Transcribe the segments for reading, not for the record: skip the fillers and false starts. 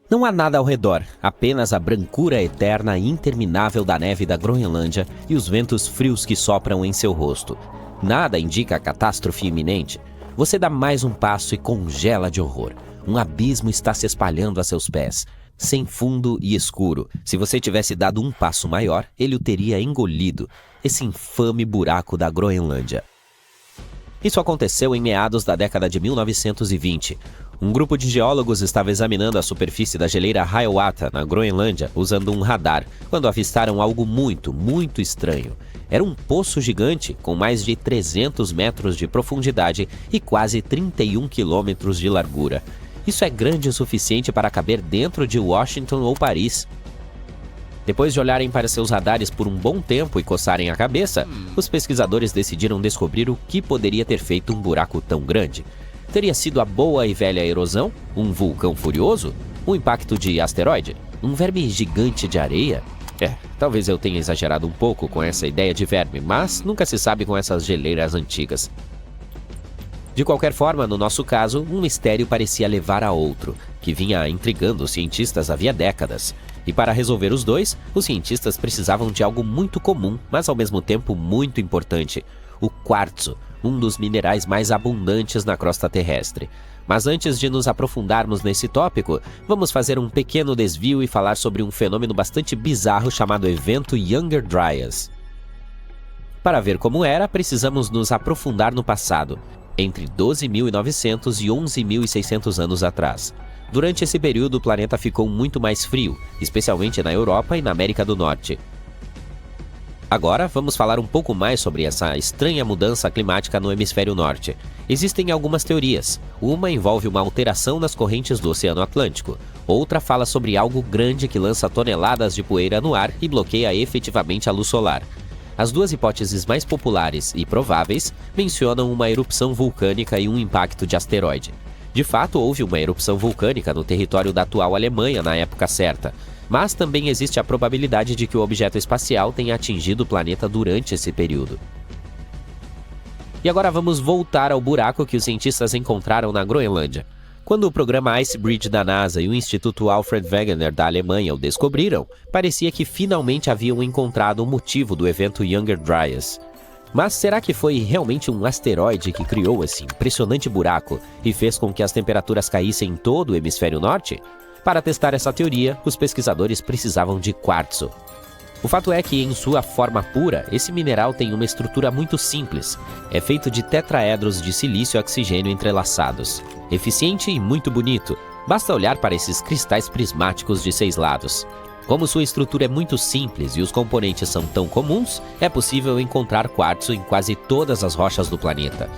Não há nada ao redor, apenas a brancura eterna e interminável da neve da Groenlândia e os ventos frios que sopram em seu rosto. Nada indica a catástrofe iminente. Você dá mais um passo e congela de horror. Um abismo está se espalhando a seus pés, sem fundo e escuro. Se você tivesse dado um passo maior, ele o teria engolido. Esse infame buraco da Groenlândia. Isso aconteceu em meados da década de 1920. Um grupo de geólogos estava examinando a superfície da geleira Hiawatha, na Groenlândia, usando um radar, quando avistaram algo muito estranho. Era um poço gigante, com mais de 300 metros de profundidade e quase 31 quilômetros de largura. Isso é grande o suficiente para caber dentro de Washington ou Paris. Depois de olharem para seus radares por um bom tempo e coçarem a cabeça, os pesquisadores decidiram descobrir o que poderia ter feito um buraco tão grande. Teria sido a boa e velha erosão? Um vulcão furioso? Um impacto de asteroide? Um verme gigante de areia? Talvez eu tenha exagerado um pouco com essa ideia de verme, mas nunca se sabe com essas geleiras antigas. De qualquer forma, no nosso caso, um mistério parecia levar a outro, que vinha intrigando os cientistas havia décadas. E para resolver os dois, os cientistas precisavam de algo muito comum, mas ao mesmo tempo muito importante: o quartzo, um dos minerais mais abundantes na crosta terrestre. Mas antes de nos aprofundarmos nesse tópico, vamos fazer um pequeno desvio e falar sobre um fenômeno bastante bizarro chamado evento Younger Dryas. Para ver como era, precisamos nos aprofundar no passado, entre 12.900 e 11.600 anos atrás. Durante esse período, o planeta ficou muito mais frio, especialmente na Europa e na América do Norte. Agora, vamos falar um pouco mais sobre essa estranha mudança climática no hemisfério norte. Existem algumas teorias. Uma envolve uma alteração nas correntes do Oceano Atlântico. Outra fala sobre algo grande que lança toneladas de poeira no ar e bloqueia efetivamente a luz solar. As duas hipóteses mais populares e prováveis mencionam uma erupção vulcânica e um impacto de asteroide. De fato, houve uma erupção vulcânica no território da atual Alemanha na época certa. Mas também existe a probabilidade de que o objeto espacial tenha atingido o planeta durante esse período. E agora vamos voltar ao buraco que os cientistas encontraram na Groenlândia. Quando o programa IceBridge da NASA e o Instituto Alfred Wegener da Alemanha o descobriram, parecia que finalmente haviam encontrado o motivo do evento Younger Dryas. Mas será que foi realmente um asteroide que criou esse impressionante buraco e fez com que as temperaturas caíssem em todo o hemisfério norte? Para testar essa teoria, os pesquisadores precisavam de quartzo. O fato é que, em sua forma pura, esse mineral tem uma estrutura muito simples. É feito de tetraedros de silício e oxigênio entrelaçados. Eficiente e muito bonito. Basta olhar para esses cristais prismáticos de 6 lados. Como sua estrutura é muito simples e os componentes são tão comuns, é possível encontrar quartzo em quase todas as rochas do planeta.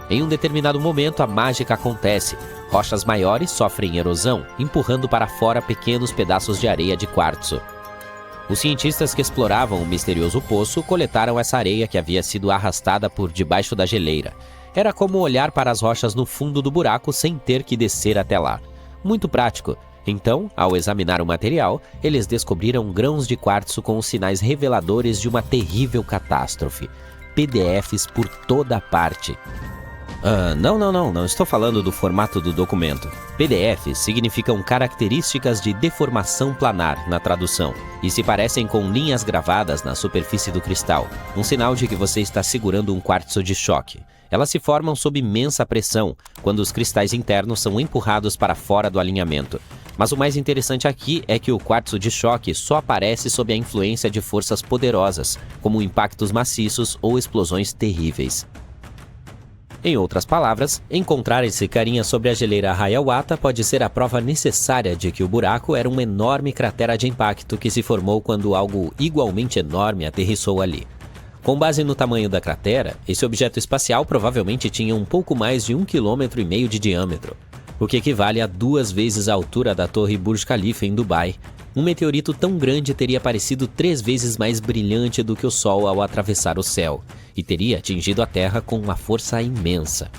Em um determinado momento, a mágica acontece. Rochas maiores sofrem erosão, empurrando para fora pequenos pedaços de areia de quartzo. Os cientistas que exploravam o misterioso poço coletaram essa areia que havia sido arrastada por debaixo da geleira. Era como olhar para as rochas no fundo do buraco sem ter que descer até lá. Muito prático. Então, ao examinar o material, eles descobriram grãos de quartzo com os sinais reveladores de uma terrível catástrofe. PDFs por toda parte. Não estou falando do formato do documento. PDFs significam características de deformação planar na tradução e se parecem com linhas gravadas na superfície do cristal, um sinal de que você está segurando um quartzo de choque. Elas se formam sob imensa pressão, quando os cristais internos são empurrados para fora do alinhamento. Mas o mais interessante aqui é que o quartzo de choque só aparece sob a influência de forças poderosas, como impactos maciços ou explosões terríveis. Em outras palavras, encontrar esse carinha sobre a geleira Hiawatha pode ser a prova necessária de que o buraco era uma enorme cratera de impacto que se formou quando algo igualmente enorme aterrissou ali. Com base no tamanho da cratera, esse objeto espacial provavelmente tinha um pouco mais de 1,5 km de diâmetro, o que equivale a 2 vezes a altura da torre Burj Khalifa em Dubai. Um meteorito tão grande teria parecido 3 vezes mais brilhante do que o Sol ao atravessar o céu, e teria atingido a Terra com uma força imensa.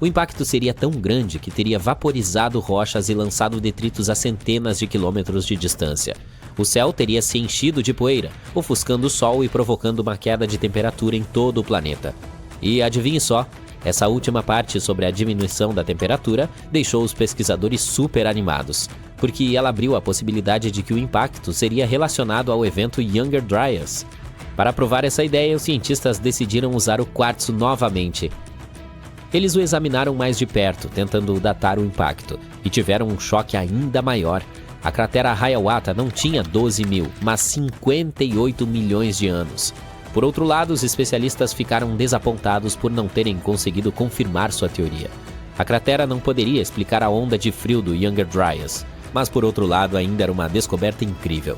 O impacto seria tão grande que teria vaporizado rochas e lançado detritos a centenas de quilômetros de distância. O céu teria se enchido de poeira, ofuscando o Sol e provocando uma queda de temperatura em todo o planeta. E adivinhe só, Essa última parte sobre a diminuição da temperatura deixou os pesquisadores super animados, porque ela abriu a possibilidade de que o impacto seria relacionado ao evento Younger Dryas. Para provar essa ideia, os cientistas decidiram usar o quartzo novamente. Eles o examinaram mais de perto, tentando datar o impacto, e tiveram um choque ainda maior. A cratera Hiawatha não tinha 12 mil, mas 58 milhões de anos. Por outro lado, os especialistas ficaram desapontados por não terem conseguido confirmar sua teoria. A cratera não poderia explicar a onda de frio do Younger Dryas, mas por outro lado ainda era uma descoberta incrível.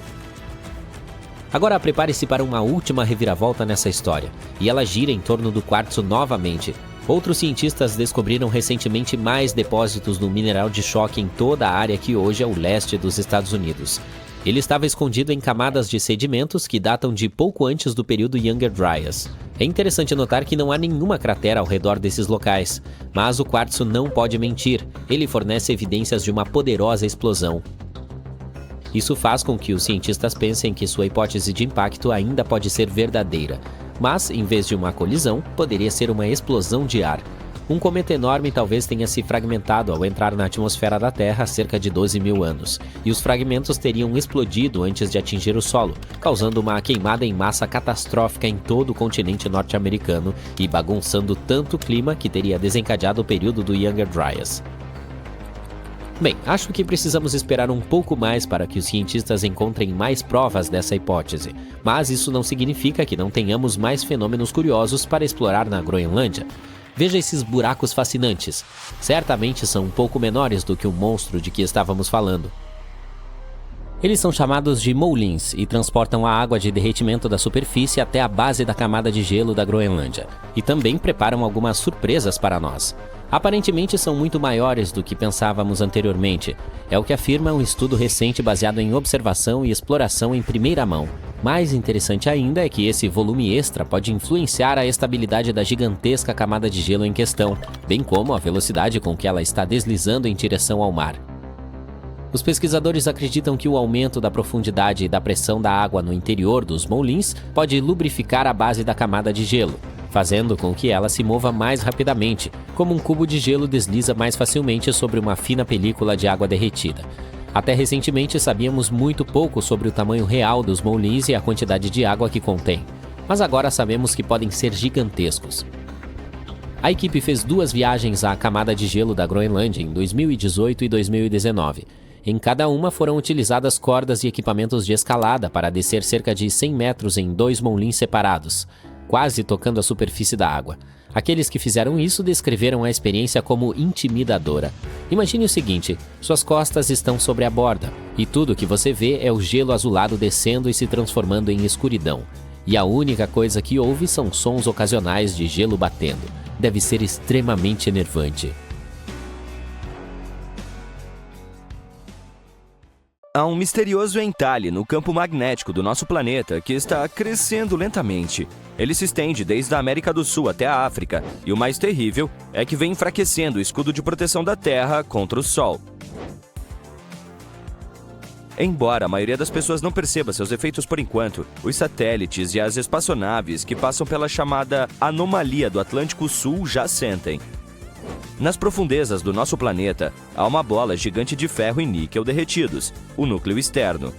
Agora prepare-se para uma última reviravolta nessa história, e ela gira em torno do quartzo novamente. Outros cientistas descobriram recentemente mais depósitos do mineral de choque em toda a área que hoje é o leste dos Estados Unidos. Ele estava escondido em camadas de sedimentos que datam de pouco antes do período Younger Dryas. É interessante notar que não há nenhuma cratera ao redor desses locais, mas o quartzo não pode mentir, ele fornece evidências de uma poderosa explosão. Isso faz com que os cientistas pensem que sua hipótese de impacto ainda pode ser verdadeira, mas, em vez de uma colisão, poderia ser uma explosão de ar. Um cometa enorme talvez tenha se fragmentado ao entrar na atmosfera da Terra há cerca de 12 mil anos, e os fragmentos teriam explodido antes de atingir o solo, causando uma queimada em massa catastrófica em todo o continente norte-americano e bagunçando tanto o clima que teria desencadeado o período do Younger Dryas. Bem, acho que precisamos esperar um pouco mais para que os cientistas encontrem mais provas dessa hipótese, mas isso não significa que não tenhamos mais fenômenos curiosos para explorar na Groenlândia. Veja esses buracos fascinantes. Certamente são um pouco menores do que o monstro de que estávamos falando. Eles são chamados de moulins e transportam a água de derretimento da superfície até a base da camada de gelo da Groenlândia, e também preparam algumas surpresas para nós. Aparentemente são muito maiores do que pensávamos anteriormente. É o que afirma um estudo recente baseado em observação e exploração em primeira mão. Mais interessante ainda é que esse volume extra pode influenciar a estabilidade da gigantesca camada de gelo em questão, bem como a velocidade com que ela está deslizando em direção ao mar. Os pesquisadores acreditam que o aumento da profundidade e da pressão da água no interior dos moulins pode lubrificar a base da camada de gelo, fazendo com que ela se mova mais rapidamente, como um cubo de gelo desliza mais facilmente sobre uma fina película de água derretida. Até recentemente sabíamos muito pouco sobre o tamanho real dos moulins e a quantidade de água que contém, mas agora sabemos que podem ser gigantescos. A equipe fez 2 viagens à camada de gelo da Groenlândia em 2018 e 2019. Em cada uma foram utilizadas cordas e equipamentos de escalada para descer cerca de 100 metros em 2 moulins separados, quase tocando a superfície da água. Aqueles que fizeram isso descreveram a experiência como intimidadora. Imagine o seguinte: suas costas estão sobre a borda, e tudo que você vê é o gelo azulado descendo e se transformando em escuridão. E a única coisa que ouve são sons ocasionais de gelo batendo. Deve ser extremamente enervante. Há um misterioso entalhe no campo magnético do nosso planeta que está crescendo lentamente. Ele se estende desde a América do Sul até a África, e o mais terrível é que vem enfraquecendo o escudo de proteção da Terra contra o Sol. Embora a maioria das pessoas não perceba seus efeitos por enquanto, os satélites e as espaçonaves que passam pela chamada anomalia do Atlântico Sul já sentem. Nas profundezas do nosso planeta, há uma bola gigante de ferro e níquel derretidos, o núcleo externo.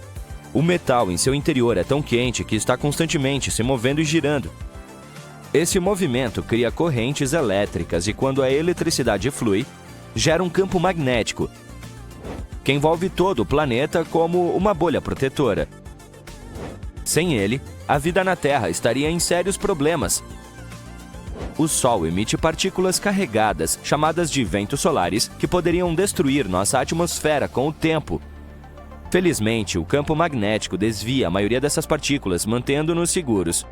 O metal em seu interior é tão quente que está constantemente se movendo e girando. Esse movimento cria correntes elétricas e, quando a eletricidade flui, gera um campo magnético, que envolve todo o planeta como uma bolha protetora. Sem ele, a vida na Terra estaria em sérios problemas. O Sol emite partículas carregadas, chamadas de ventos solares, que poderiam destruir nossa atmosfera com o tempo. Felizmente, o campo magnético desvia a maioria dessas partículas, mantendo-nos seguros.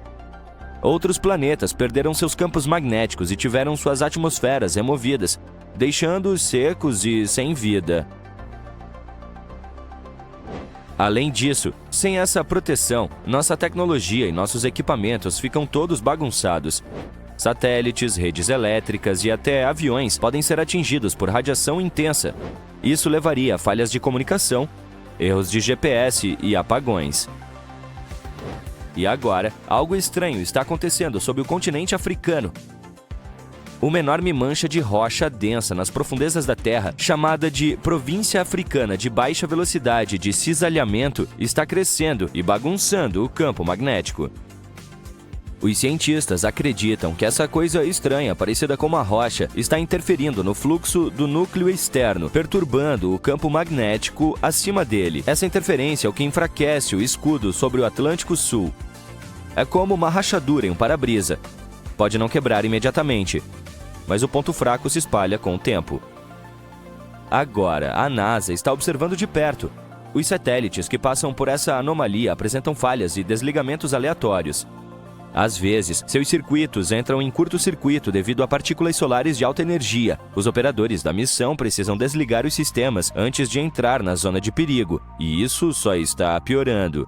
Outros planetas perderam seus campos magnéticos e tiveram suas atmosferas removidas, deixando-os secos e sem vida. Além disso, sem essa proteção, nossa tecnologia e nossos equipamentos ficam todos bagunçados. Satélites, redes elétricas e até aviões podem ser atingidos por radiação intensa. Isso levaria a falhas de comunicação, erros de GPS e apagões. E agora, algo estranho está acontecendo sob o continente africano. Uma enorme mancha de rocha densa nas profundezas da Terra, chamada de Província Africana de Baixa Velocidade de Cisalhamento, está crescendo e bagunçando o campo magnético. Os cientistas acreditam que essa coisa estranha, parecida com uma rocha, está interferindo no fluxo do núcleo externo, perturbando o campo magnético acima dele. Essa interferência é o que enfraquece o escudo sobre o Atlântico Sul. É como uma rachadura em um para-brisa. Pode não quebrar imediatamente, mas o ponto fraco se espalha com o tempo. Agora, a NASA está observando de perto. Os satélites que passam por essa anomalia apresentam falhas e desligamentos aleatórios. Às vezes, seus circuitos entram em curto-circuito devido a partículas solares de alta energia. Os operadores da missão precisam desligar os sistemas antes de entrar na zona de perigo, e isso só está piorando.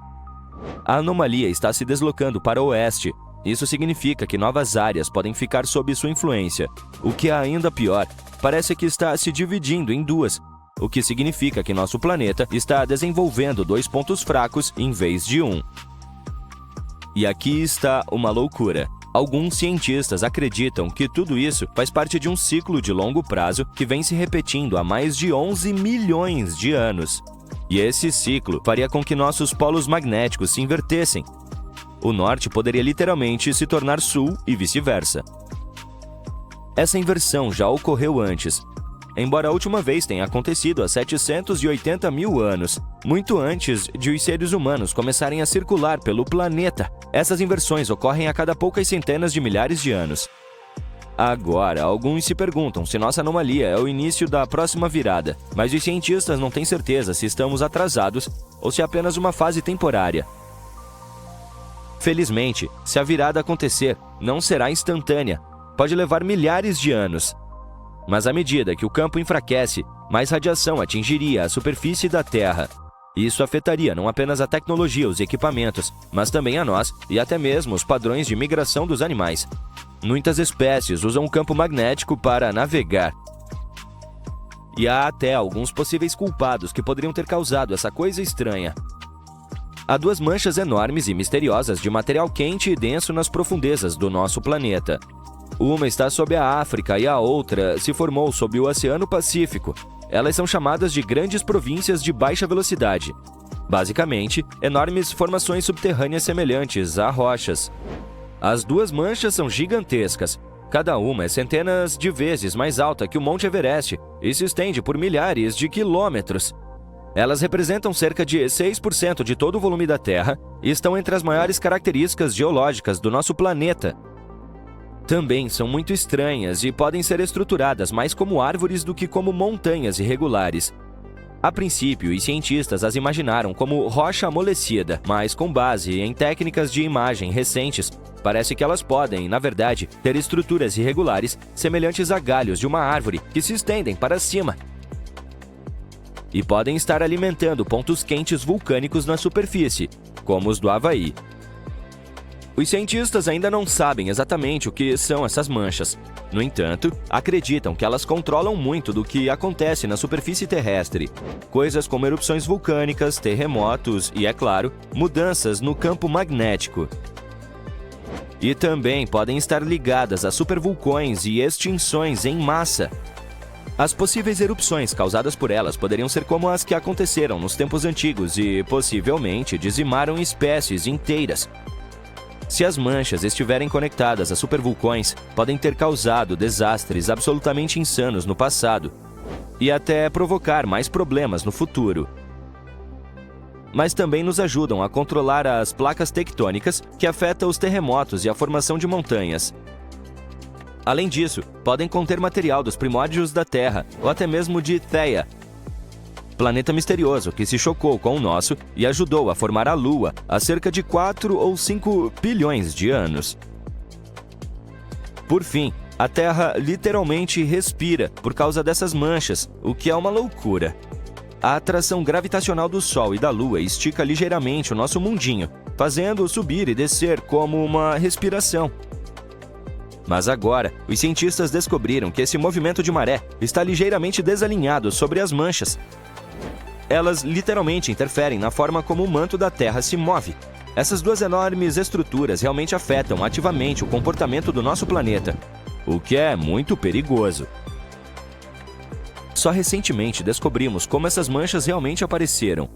A anomalia está se deslocando para o oeste. Isso significa que novas áreas podem ficar sob sua influência. O que é ainda pior, parece que está se dividindo em duas, o que significa que nosso planeta está desenvolvendo dois pontos fracos em vez de um. E aqui está uma loucura. Alguns cientistas acreditam que tudo isso faz parte de um ciclo de longo prazo que vem se repetindo há mais de 11 milhões de anos. E esse ciclo faria com que nossos polos magnéticos se invertessem. O norte poderia literalmente se tornar sul e vice-versa. Essa inversão já ocorreu antes, embora a última vez tenha acontecido há 780 mil anos, muito antes de os seres humanos começarem a circular pelo planeta. Essas inversões ocorrem a cada poucas centenas de milhares de anos. Agora, alguns se perguntam se nossa anomalia é o início da próxima virada, mas os cientistas não têm certeza se estamos atrasados ou se é apenas uma fase temporária. Felizmente, se a virada acontecer, não será instantânea. Pode levar milhares de anos. Mas à medida que o campo enfraquece, mais radiação atingiria a superfície da Terra. Isso afetaria não apenas a tecnologia, os equipamentos, mas também a nós e até mesmo os padrões de migração dos animais. Muitas espécies usam o campo magnético para navegar. E há até alguns possíveis culpados que poderiam ter causado essa coisa estranha. Há duas manchas enormes e misteriosas de material quente e denso nas profundezas do nosso planeta. Uma está sob a África e a outra se formou sob o Oceano Pacífico. Elas são chamadas de grandes províncias de baixa velocidade. Basicamente, enormes formações subterrâneas semelhantes a rochas. As duas manchas são gigantescas. Cada uma é centenas de vezes mais alta que o Monte Everest e se estende por milhares de quilômetros. Elas representam cerca de 6% de todo o volume da Terra e estão entre as maiores características geológicas do nosso planeta. Também são muito estranhas e podem ser estruturadas mais como árvores do que como montanhas irregulares. A princípio, os cientistas as imaginaram como rocha amolecida, mas com base em técnicas de imagem recentes, parece que elas podem, na verdade, ter estruturas irregulares semelhantes a galhos de uma árvore que se estendem para cima. E podem estar alimentando pontos quentes vulcânicos na superfície, como os do Havaí. Os cientistas ainda não sabem exatamente o que são essas manchas. No entanto, acreditam que elas controlam muito do que acontece na superfície terrestre. Coisas como erupções vulcânicas, terremotos e, é claro, mudanças no campo magnético. E também podem estar ligadas a supervulcões e extinções em massa. As possíveis erupções causadas por elas poderiam ser como as que aconteceram nos tempos antigos e, possivelmente, dizimaram espécies inteiras. Se as manchas estiverem conectadas a supervulcões, podem ter causado desastres absolutamente insanos no passado e até provocar mais problemas no futuro. Mas também nos ajudam a controlar as placas tectônicas que afetam os terremotos e a formação de montanhas. Além disso, podem conter material dos primórdios da Terra ou até mesmo de Theia, planeta misterioso que se chocou com o nosso e ajudou a formar a Lua há cerca de 4 ou 5 bilhões de anos. Por fim, a Terra literalmente respira por causa dessas manchas, o que é uma loucura. A atração gravitacional do Sol e da Lua estica ligeiramente o nosso mundinho, fazendo-o subir e descer como uma respiração. Mas agora, os cientistas descobriram que esse movimento de maré está ligeiramente desalinhado sobre as manchas. Elas literalmente interferem na forma como o manto da Terra se move. Essas duas enormes estruturas realmente afetam ativamente o comportamento do nosso planeta. o que é muito perigoso. Só recentemente descobrimos como essas manchas realmente apareceram.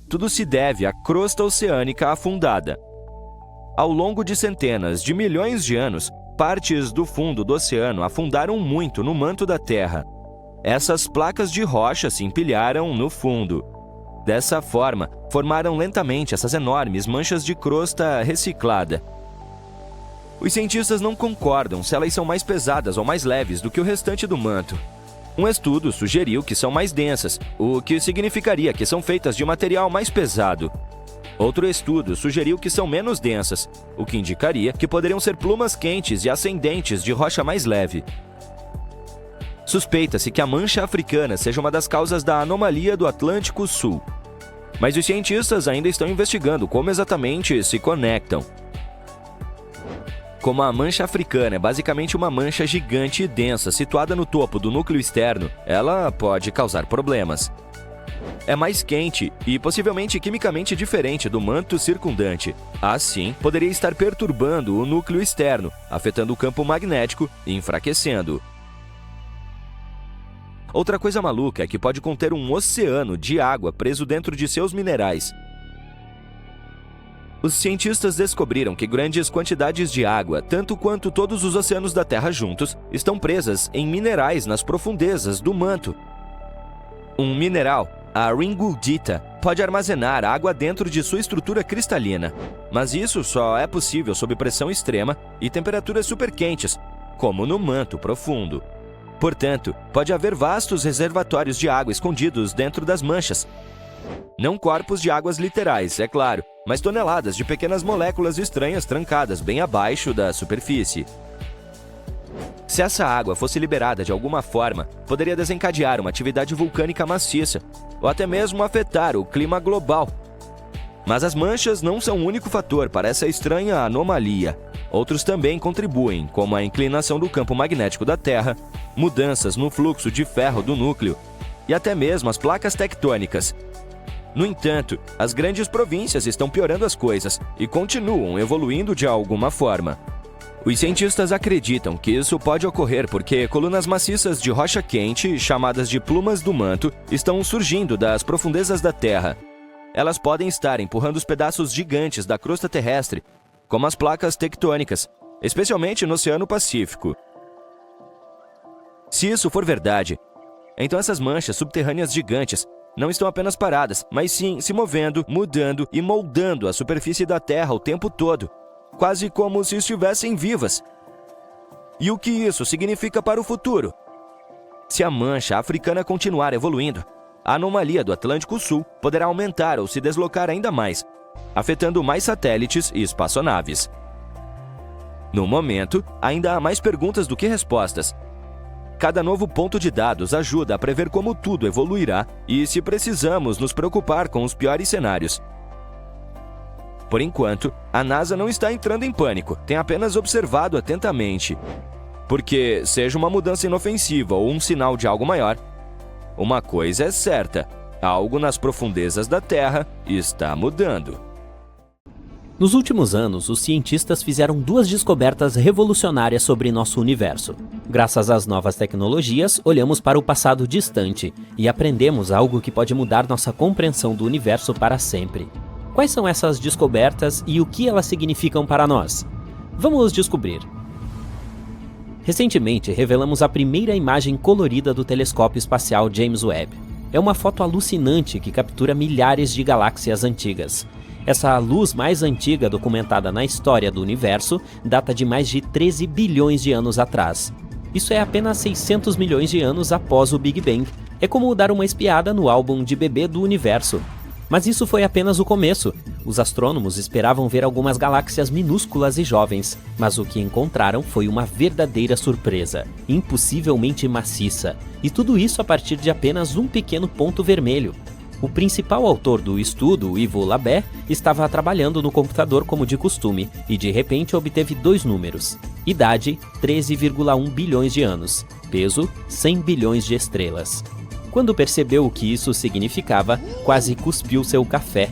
Tudo se deve à crosta oceânica afundada. Ao longo de centenas de milhões de anos, partes do fundo do oceano afundaram muito no manto da Terra. Essas placas de rocha se empilharam no fundo. Dessa forma, formaram lentamente essas enormes manchas de crosta reciclada. Os cientistas não concordam se elas são mais pesadas ou mais leves do que o restante do manto. Um estudo sugeriu que são mais densas, o que significaria que são feitas de material mais pesado. Outro estudo sugeriu que são menos densas, o que indicaria que poderiam ser plumas quentes e ascendentes de rocha mais leve. Suspeita-se que a mancha africana seja uma das causas da anomalia do Atlântico Sul. Mas os cientistas ainda estão investigando como exatamente se conectam. Como a mancha africana é basicamente uma mancha gigante e densa situada no topo do núcleo externo, ela pode causar problemas. É mais quente e possivelmente quimicamente diferente do manto circundante. Assim, poderia estar perturbando o núcleo externo, afetando o campo magnético e enfraquecendo-o. Outra coisa maluca é que pode conter um oceano de água preso dentro de seus minerais. Os cientistas descobriram que grandes quantidades de água, tanto quanto todos os oceanos da Terra juntos, estão presas em minerais nas profundezas do manto. Um mineral, a ringotita, pode armazenar água dentro de sua estrutura cristalina, mas isso só é possível sob pressão extrema e temperaturas superquentes, como no manto profundo. Portanto, pode haver vastos reservatórios de água escondidos dentro das manchas. Não corpos de águas literais, é claro, mas toneladas de pequenas moléculas estranhas trancadas bem abaixo da superfície. Se essa água fosse liberada de alguma forma, poderia desencadear uma atividade vulcânica maciça, ou até mesmo afetar o clima global. Mas as manchas não são o único fator para essa estranha anomalia. Outros também contribuem, como a inclinação do campo magnético da Terra, mudanças no fluxo de ferro do núcleo e até mesmo as placas tectônicas. No entanto, as grandes províncias estão piorando as coisas e continuam evoluindo de alguma forma. Os cientistas acreditam que isso pode ocorrer porque colunas maciças de rocha quente, chamadas de plumas do manto, estão surgindo das profundezas da Terra. Elas podem estar empurrando os pedaços gigantes da crosta terrestre, como as placas tectônicas, especialmente no Oceano Pacífico. Se isso for verdade, então essas manchas subterrâneas gigantes não estão apenas paradas, mas sim se movendo, mudando e moldando a superfície da Terra o tempo todo, quase como se estivessem vivas. E o que isso significa para o futuro? Se a mancha africana continuar evoluindo, a anomalia do Atlântico Sul poderá aumentar ou se deslocar ainda mais, afetando mais satélites e espaçonaves. No momento, ainda há mais perguntas do que respostas. Cada novo ponto de dados ajuda a prever como tudo evoluirá e se precisamos nos preocupar com os piores cenários. Por enquanto, a NASA não está entrando em pânico, tem apenas observado atentamente. Porque, seja uma mudança inofensiva ou um sinal de algo maior, uma coisa é certa: algo nas profundezas da Terra está mudando. Nos últimos anos, os cientistas fizeram duas descobertas revolucionárias sobre nosso universo. Graças às novas tecnologias, olhamos para o passado distante e aprendemos algo que pode mudar nossa compreensão do universo para sempre. Quais são essas descobertas e o que elas significam para nós? Vamos descobrir. Recentemente, revelamos a primeira imagem colorida do telescópio espacial James Webb. É uma foto alucinante que captura milhares de galáxias antigas. Essa luz mais antiga documentada na história do universo data de mais de 13 bilhões de anos atrás. Isso é apenas 600 milhões de anos após o Big Bang. É como dar uma espiada no álbum de bebê do universo. Mas isso foi apenas o começo. Os astrônomos esperavam ver algumas galáxias minúsculas e jovens, mas o que encontraram foi uma verdadeira surpresa, impossivelmente maciça. E tudo isso a partir de apenas um pequeno ponto vermelho. O principal autor do estudo, Ivo Labé, estava trabalhando no computador como de costume e de repente obteve dois números. Idade, 13,1 bilhões de anos. Peso, 100 bilhões de estrelas. Quando percebeu o que isso significava, quase cuspiu seu café.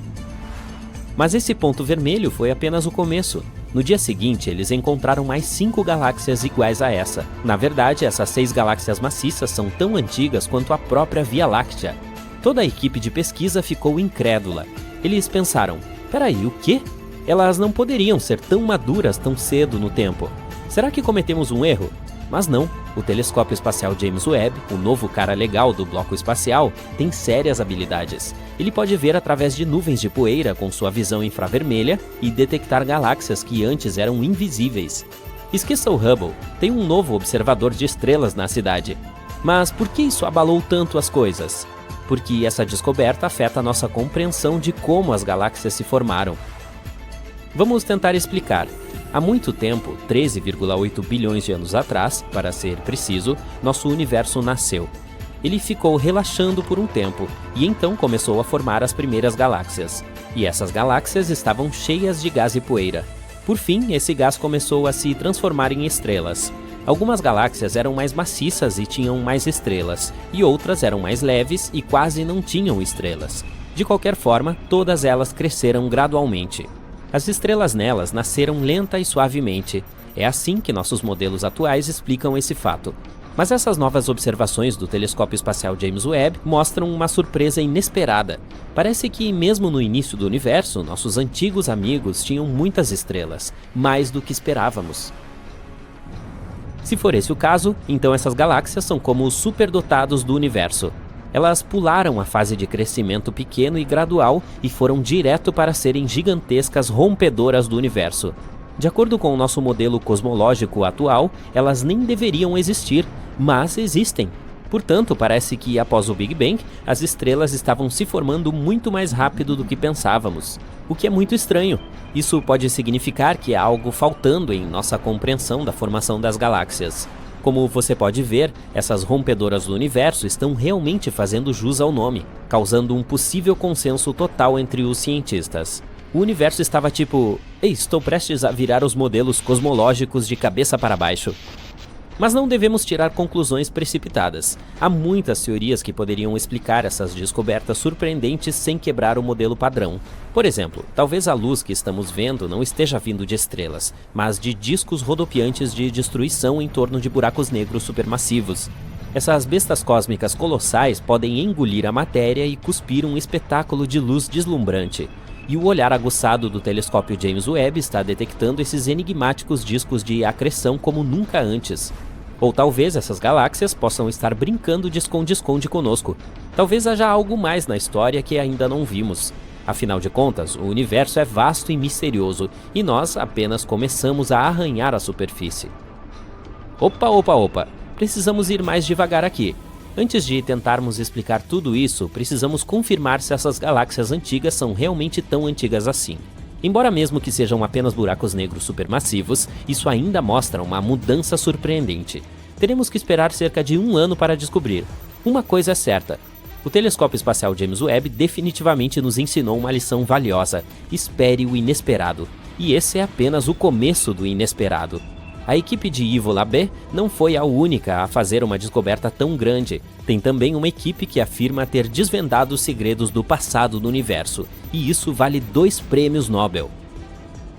Mas esse ponto vermelho foi apenas o começo. No dia seguinte, eles encontraram mais 5 galáxias iguais a essa. Na verdade, essas 6 galáxias maciças são tão antigas quanto a própria Via Láctea. Toda a equipe de pesquisa ficou incrédula. Eles pensaram, peraí, o quê? Elas não poderiam ser tão maduras tão cedo no tempo. Será que cometemos um erro? Mas não, o telescópio espacial James Webb, o novo cara legal do bloco espacial, tem sérias habilidades. Ele pode ver através de nuvens de poeira com sua visão infravermelha e detectar galáxias que antes eram invisíveis. Esqueça o Hubble, tem um novo observador de estrelas na cidade. Mas por que isso abalou tanto as coisas? Porque essa descoberta afeta a nossa compreensão de como as galáxias se formaram. Vamos tentar explicar. Há muito tempo, 13,8 bilhões de anos atrás, para ser preciso, nosso universo nasceu. Ele ficou relaxando por um tempo, e então começou a formar as primeiras galáxias. E essas galáxias estavam cheias de gás e poeira. Por fim, esse gás começou a se transformar em estrelas. Algumas galáxias eram mais maciças e tinham mais estrelas, e outras eram mais leves e quase não tinham estrelas. De qualquer forma, todas elas cresceram gradualmente. As estrelas nelas nasceram lenta e suavemente. É assim que nossos modelos atuais explicam esse fato. Mas essas novas observações do telescópio espacial James Webb mostram uma surpresa inesperada. Parece que, mesmo no início do universo, nossos antigos amigos tinham muitas estrelas, mais do que esperávamos. Se for esse o caso, então essas galáxias são como os superdotados do universo. Elas pularam a fase de crescimento pequeno e gradual e foram direto para serem gigantescas rompedoras do universo. De acordo com o nosso modelo cosmológico atual, elas nem deveriam existir, mas existem. Portanto, parece que após o Big Bang, as estrelas estavam se formando muito mais rápido do que pensávamos, o que é muito estranho. Isso pode significar que há algo faltando em nossa compreensão da formação das galáxias. Como você pode ver, essas rompedoras do universo estão realmente fazendo jus ao nome, causando um possível consenso total entre os cientistas. O universo estava tipo, ei, estou prestes a virar os modelos cosmológicos de cabeça para baixo. Mas não devemos tirar conclusões precipitadas. Há muitas teorias que poderiam explicar essas descobertas surpreendentes sem quebrar o modelo padrão. Por exemplo, talvez a luz que estamos vendo não esteja vindo de estrelas, mas de discos rodopiantes de destruição em torno de buracos negros supermassivos. Essas bestas cósmicas colossais podem engolir a matéria e cuspir um espetáculo de luz deslumbrante. E o olhar aguçado do telescópio James Webb está detectando esses enigmáticos discos de acreção como nunca antes. Ou talvez essas galáxias possam estar brincando de esconde-esconde conosco. Talvez haja algo mais na história que ainda não vimos. Afinal de contas, o universo é vasto e misterioso, e nós apenas começamos a arranhar a superfície. Opa! Precisamos ir mais devagar aqui. Antes de tentarmos explicar tudo isso, precisamos confirmar se essas galáxias antigas são realmente tão antigas assim. Embora mesmo que sejam apenas buracos negros supermassivos, isso ainda mostra uma mudança surpreendente. Teremos que esperar cerca de 1 ano para descobrir. Uma coisa é certa, o telescópio espacial James Webb definitivamente nos ensinou uma lição valiosa: espere o inesperado. E esse é apenas o começo do inesperado. A equipe de Yves Labbé não foi a única a fazer uma descoberta tão grande. Tem também uma equipe que afirma ter desvendado os segredos do passado do universo, e isso vale 2 prêmios Nobel.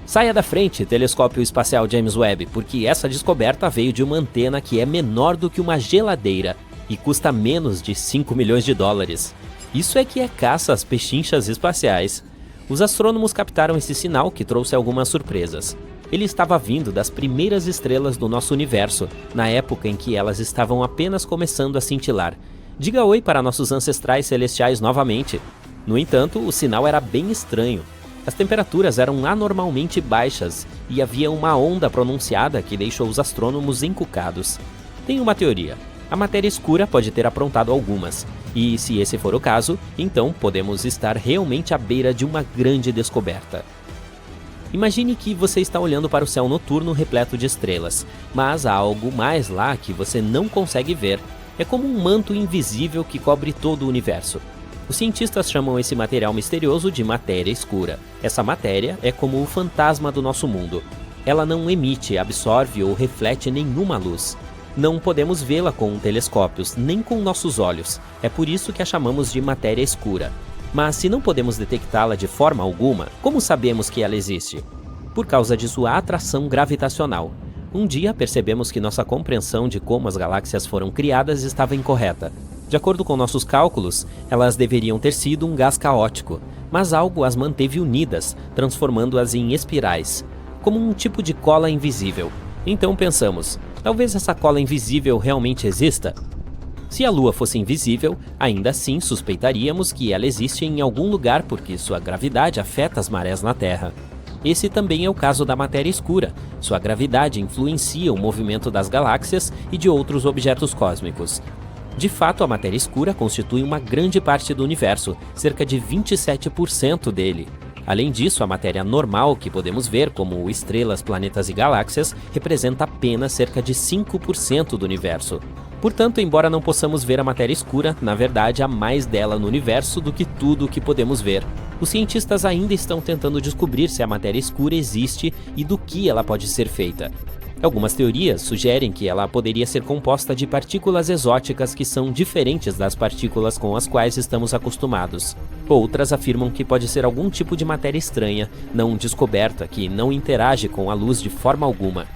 Saia da frente, telescópio espacial James Webb, porque essa descoberta veio de uma antena que é menor do que uma geladeira e custa menos de 5 milhões de dólares. Isso é que é caça às pechinchas espaciais. Os astrônomos captaram esse sinal que trouxe algumas surpresas. Ele estava vindo das primeiras estrelas do nosso universo, na época em que elas estavam apenas começando a cintilar. Diga oi para nossos ancestrais celestiais novamente. No entanto, o sinal era bem estranho. As temperaturas eram anormalmente baixas e havia uma onda pronunciada que deixou os astrônomos encucados. Tem uma teoria. A matéria escura pode ter aprontado algumas, e se esse for o caso, então podemos estar realmente à beira de uma grande descoberta. Imagine que você está olhando para o céu noturno repleto de estrelas, mas há algo mais lá que você não consegue ver. É como um manto invisível que cobre todo o universo. Os cientistas chamam esse material misterioso de matéria escura. Essa matéria é como o fantasma do nosso mundo. Ela não emite, absorve ou reflete nenhuma luz. Não podemos vê-la com telescópios, nem com nossos olhos. É por isso que a chamamos de matéria escura. Mas se não podemos detectá-la de forma alguma, como sabemos que ela existe? por causa de sua atração gravitacional. Um dia percebemos que nossa compreensão de como as galáxias foram criadas estava incorreta. De acordo com nossos cálculos, elas deveriam ter sido um gás caótico, mas algo as manteve unidas, transformando-as em espirais, como um tipo de cola invisível. Então pensamos, talvez essa cola invisível realmente exista? Se a Lua fosse invisível, ainda assim suspeitaríamos que ela existe em algum lugar porque sua gravidade afeta as marés na Terra. Esse também é o caso da matéria escura. Sua gravidade influencia o movimento das galáxias e de outros objetos cósmicos. De fato, a matéria escura constitui uma grande parte do universo, cerca de 27% dele. Além disso, a matéria normal que podemos ver, como estrelas, planetas e galáxias, representa apenas cerca de 5% do universo. Portanto, embora não possamos ver a matéria escura, na verdade há mais dela no universo do que tudo o que podemos ver. Os cientistas ainda estão tentando descobrir se a matéria escura existe e do que ela pode ser feita. Algumas teorias sugerem que ela poderia ser composta de partículas exóticas que são diferentes das partículas com as quais estamos acostumados. Outras afirmam que pode ser algum tipo de matéria estranha, não descoberta, que não interage com a luz de forma alguma.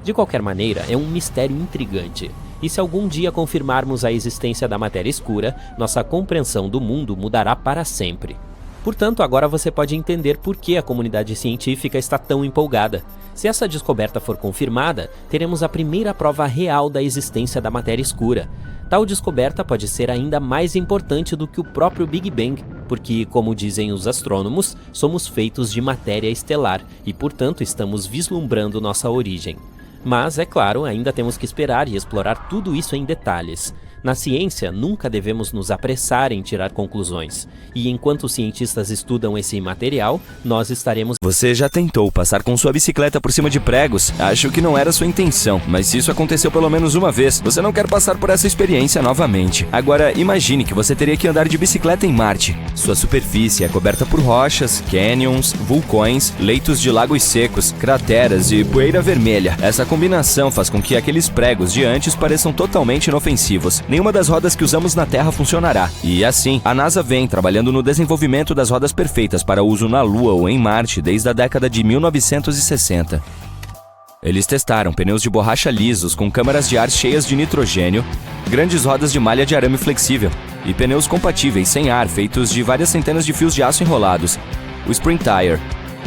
De qualquer maneira, é um mistério intrigante. E se algum dia confirmarmos a existência da matéria escura, nossa compreensão do mundo mudará para sempre. Portanto, agora você pode entender por que a comunidade científica está tão empolgada. Se essa descoberta for confirmada, teremos a primeira prova real da existência da matéria escura. Tal descoberta pode ser ainda mais importante do que o próprio Big Bang, porque, como dizem os astrônomos, somos feitos de matéria estelar e, portanto, estamos vislumbrando nossa origem. Mas, é claro, ainda temos que esperar e explorar tudo isso em detalhes. Na ciência, nunca devemos nos apressar em tirar conclusões. E enquanto os cientistas estudam esse material, nós estaremos... Você já tentou passar com sua bicicleta por cima de pregos? Acho que não era sua intenção, mas se isso aconteceu pelo menos uma vez, você não quer passar por essa experiência novamente. Agora, imagine que você teria que andar de bicicleta em Marte. Sua superfície é coberta por rochas, canyons, vulcões, leitos de lagos secos, crateras e poeira vermelha. Essa combinação faz com que aqueles pregos de antes pareçam totalmente inofensivos. Nenhuma das rodas que usamos na Terra funcionará. E assim, a NASA vem trabalhando no desenvolvimento das rodas perfeitas para uso na Lua ou em Marte desde a década de 1960. Eles testaram pneus de borracha lisos com câmaras de ar cheias de nitrogênio, grandes rodas de malha de arame flexível e pneus compatíveis sem ar feitos de várias centenas de fios de aço enrolados, o Spring Tire.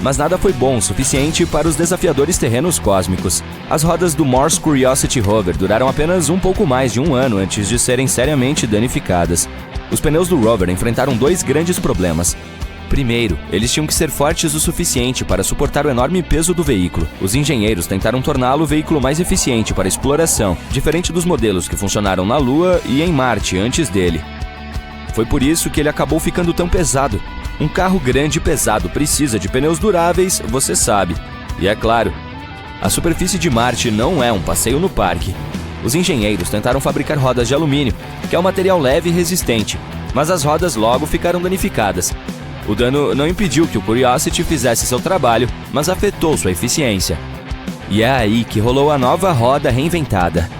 Mas nada foi bom o suficiente para os desafiadores terrenos cósmicos. As rodas do Mars Curiosity Rover duraram apenas um pouco mais de um ano antes de serem seriamente danificadas. Os pneus do rover enfrentaram dois grandes problemas. Primeiro, eles tinham que ser fortes o suficiente para suportar o enorme peso do veículo. Os engenheiros tentaram torná-lo o veículo mais eficiente para exploração, diferente dos modelos que funcionaram na Lua e em Marte antes dele. Foi por isso que ele acabou ficando tão pesado. Um carro grande e pesado precisa de pneus duráveis, você sabe. E é claro, a superfície de Marte não é um passeio no parque. Os engenheiros tentaram fabricar rodas de alumínio, que é um material leve e resistente, mas as rodas logo ficaram danificadas. O dano não impediu que o Curiosity fizesse seu trabalho, mas afetou sua eficiência. E é aí que rolou a nova roda reinventada.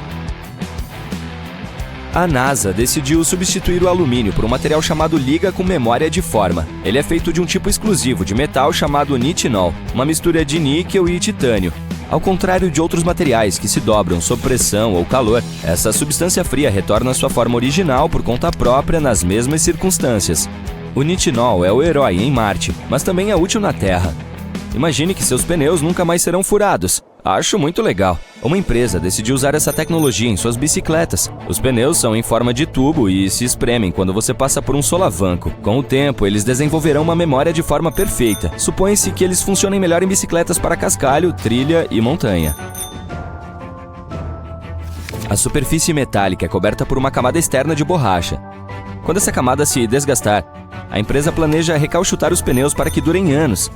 A NASA decidiu substituir o alumínio por um material chamado liga com memória de forma. Ele é feito de um tipo exclusivo de metal chamado nitinol, uma mistura de níquel e titânio. Ao contrário de outros materiais que se dobram sob pressão ou calor, essa substância fria retorna à sua forma original por conta própria nas mesmas circunstâncias. O nitinol é o herói em Marte, mas também é útil na Terra. Imagine que seus pneus nunca mais serão furados. Acho muito legal. Uma empresa decidiu usar essa tecnologia em suas bicicletas. Os pneus são em forma de tubo e se espremem quando você passa por um solavanco. Com o tempo, eles desenvolverão uma memória de forma perfeita. Supõe-se que eles funcionem melhor em bicicletas para cascalho, trilha e montanha. A superfície metálica é coberta por uma camada externa de borracha. Quando essa camada se desgastar, a empresa planeja recauchutar os pneus para que durem anos.